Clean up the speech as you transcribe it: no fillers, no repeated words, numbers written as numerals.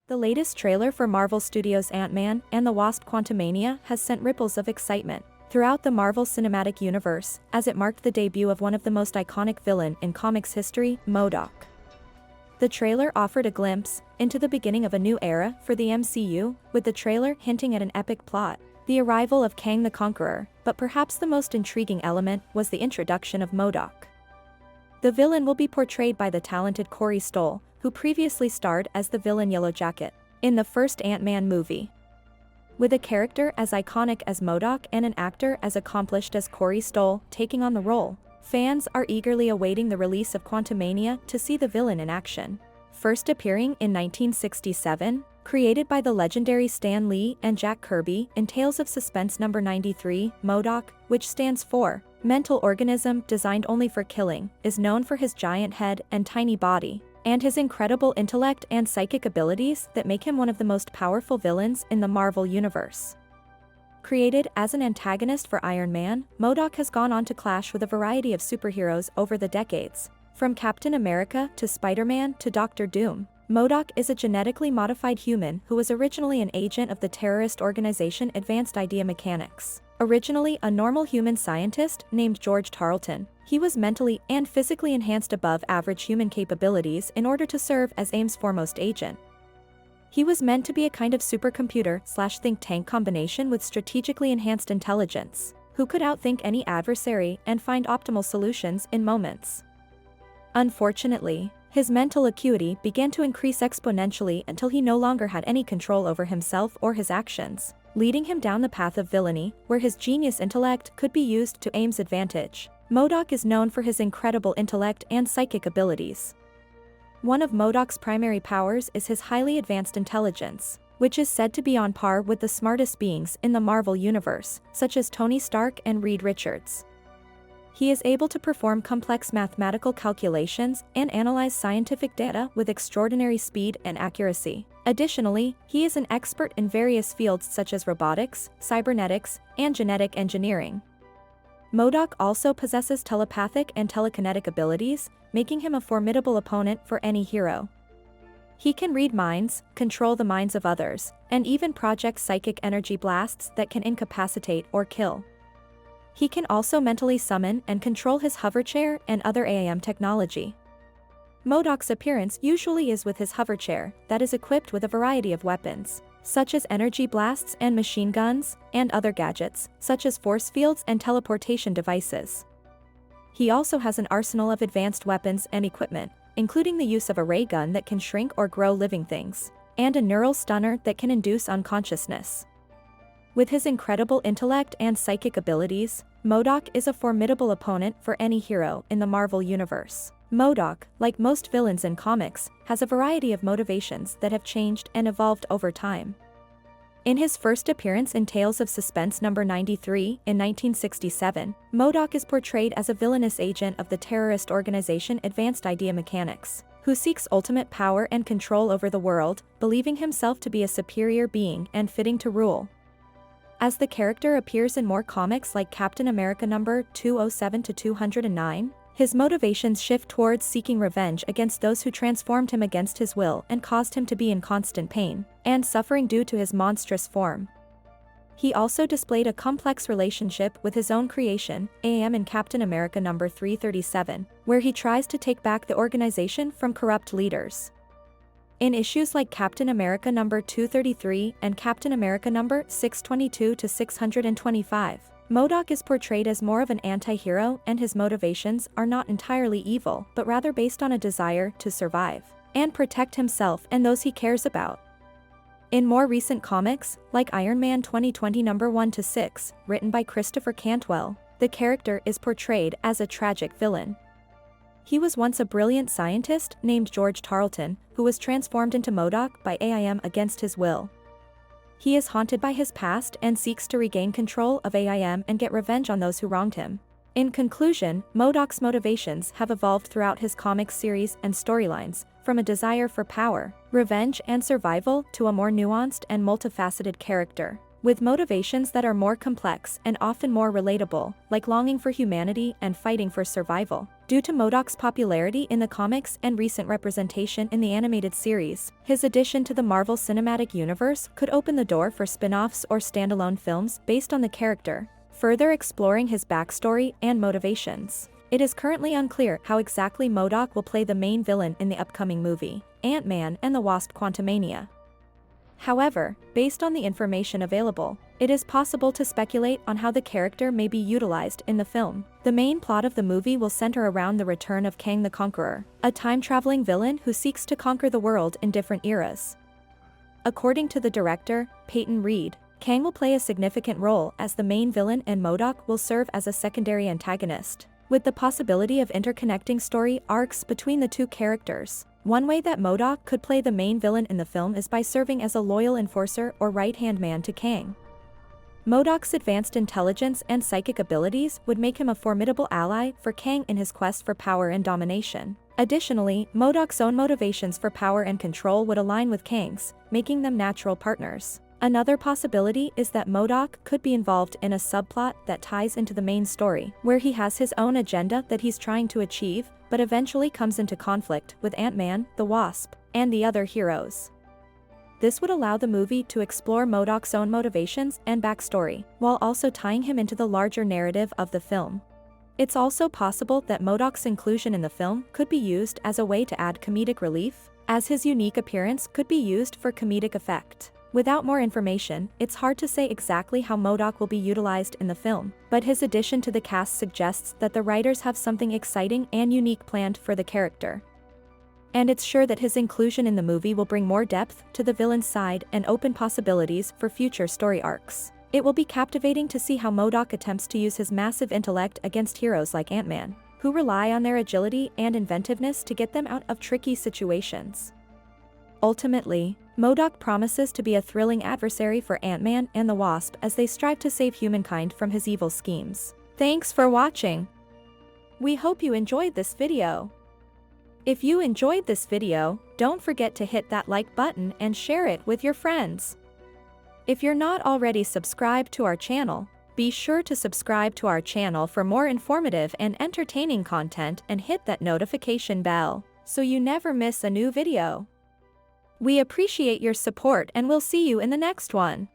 The latest trailer for Marvel Studios' Ant-Man and the Wasp Quantumania has sent ripples of excitement throughout the Marvel Cinematic Universe, as it marked the debut of one of the most iconic villains in comics history, MODOK. The trailer offered a glimpse into the beginning of a new era for the MCU, with the trailer hinting at an epic plot, the arrival of Kang the Conqueror, but perhaps the most intriguing element was the introduction of MODOK. The villain will be portrayed by the talented Corey Stoll, who previously starred as the villain Yellowjacket in the first Ant-Man movie. With a character as iconic as MODOK and an actor as accomplished as Corey Stoll taking on the role, fans are eagerly awaiting the release of Quantumania to see the villain in action. First appearing in 1967, created by the legendary Stan Lee and Jack Kirby in Tales of Suspense number 93, MODOK, which stands for Mental Organism Designed Only for Killing, is known for his giant head and tiny body, and his incredible intellect and psychic abilities that make him one of the most powerful villains in the Marvel Universe. Created as an antagonist for Iron Man, MODOK has gone on to clash with a variety of superheroes over the decades. From Captain America to Spider-Man to Doctor Doom, MODOK is a genetically modified human who was originally an agent of the terrorist organization Advanced Idea Mechanics. Originally a normal human scientist named George Tarleton, he was mentally and physically enhanced above average human capabilities in order to serve as AIM's foremost agent. He was meant to be a kind of supercomputer/think tank combination with strategically enhanced intelligence, who could outthink any adversary and find optimal solutions in moments. Unfortunately, his mental acuity began to increase exponentially until he no longer had any control over himself or his actions, leading him down the path of villainy, where his genius intellect could be used to AIM's advantage. MODOK is known for his incredible intellect and psychic abilities. One of MODOK's primary powers is his highly advanced intelligence, which is said to be on par with the smartest beings in the Marvel Universe, such as Tony Stark and Reed Richards. He is able to perform complex mathematical calculations and analyze scientific data with extraordinary speed and accuracy. Additionally, he is an expert in various fields such as robotics, cybernetics, and genetic engineering. MODOK also possesses telepathic and telekinetic abilities, making him a formidable opponent for any hero. He can read minds, control the minds of others, and even project psychic energy blasts that can incapacitate or kill. He can also mentally summon and control his hoverchair and other AIM technology. MODOK's appearance usually is with his hoverchair that is equipped with a variety of weapons, such as energy blasts and machine guns, and other gadgets, such as force fields and teleportation devices. He also has an arsenal of advanced weapons and equipment, including the use of a ray gun that can shrink or grow living things, and a neural stunner that can induce unconsciousness. With his incredible intellect and psychic abilities, MODOK is a formidable opponent for any hero in the Marvel Universe. MODOK, like most villains in comics, has a variety of motivations that have changed and evolved over time. In his first appearance in Tales of Suspense number 93 in 1967, MODOK is portrayed as a villainous agent of the terrorist organization Advanced Idea Mechanics, who seeks ultimate power and control over the world, believing himself to be a superior being and fitting to rule. As the character appears in more comics like Captain America number 207 to 209, his motivations shift towards seeking revenge against those who transformed him against his will and caused him to be in constant pain and suffering due to his monstrous form. He also displayed a complex relationship with his own creation, AIM, in Captain America number 337, where he tries to take back the organization from corrupt leaders. In issues like Captain America number 233 and Captain America number 622 to 625, MODOK is portrayed as more of an anti-hero, and his motivations are not entirely evil but rather based on a desire to survive and protect himself and those he cares about. In more recent comics, like Iron Man 2020 number 1 to 6, written by Christopher Cantwell, the character is portrayed as a tragic villain. He was once a brilliant scientist named George Tarleton, who was transformed into MODOK by AIM against his will. He is haunted by his past and seeks to regain control of AIM and get revenge on those who wronged him. In conclusion, MODOK's motivations have evolved throughout his comic series and storylines, from a desire for power, revenge, and survival to a more nuanced and multifaceted character. with motivations that are more complex and often more relatable, like longing for humanity and fighting for survival. Due to MODOK's popularity in the comics and recent representation in the animated series, his addition to the Marvel Cinematic Universe could open the door for spin-offs or standalone films based on the character, further exploring his backstory and motivations. It is currently unclear how exactly MODOK will play the main villain in the upcoming movie, Ant-Man and the Wasp Quantumania. However, based on the information available, it is possible to speculate on how the character may be utilized in the film. The main plot of the movie will center around the return of Kang the Conqueror, a time-traveling villain who seeks to conquer the world in different eras. According to the director, Peyton Reed, Kang will play a significant role as the main villain and MODOK will serve as a secondary antagonist, with the possibility of interconnecting story arcs between the two characters. One way that MODOK could play the main villain in the film is by serving as a loyal enforcer or right-hand man to Kang. MODOK's advanced intelligence and psychic abilities would make him a formidable ally for Kang in his quest for power and domination. Additionally, MODOK's own motivations for power and control would align with Kang's, making them natural partners. Another possibility is that MODOK could be involved in a subplot that ties into the main story, where he has his own agenda that he's trying to achieve, but eventually comes into conflict with Ant-Man, the Wasp, and the other heroes. This would allow the movie to explore MODOK's own motivations and backstory, while also tying him into the larger narrative of the film. It's also possible that MODOK's inclusion in the film could be used as a way to add comedic relief, as his unique appearance could be used for comedic effect. Without more information, it's hard to say exactly how MODOK will be utilized in the film, but his addition to the cast suggests that the writers have something exciting and unique planned for the character. And it's sure that his inclusion in the movie will bring more depth to the villain's side and open possibilities for future story arcs. It will be captivating to see how MODOK attempts to use his massive intellect against heroes like Ant-Man, who rely on their agility and inventiveness to get them out of tricky situations. Ultimately, MODOK promises to be a thrilling adversary for Ant-Man and the Wasp as they strive to save humankind from his evil schemes. Thanks for watching. We hope you enjoyed this video. If you enjoyed this video, don't forget to hit that like button and share it with your friends. If you're not already subscribed to our channel, be sure to subscribe to our channel for more informative and entertaining content and hit that notification bell so you never miss a new video. We appreciate your support and we'll see you in the next one.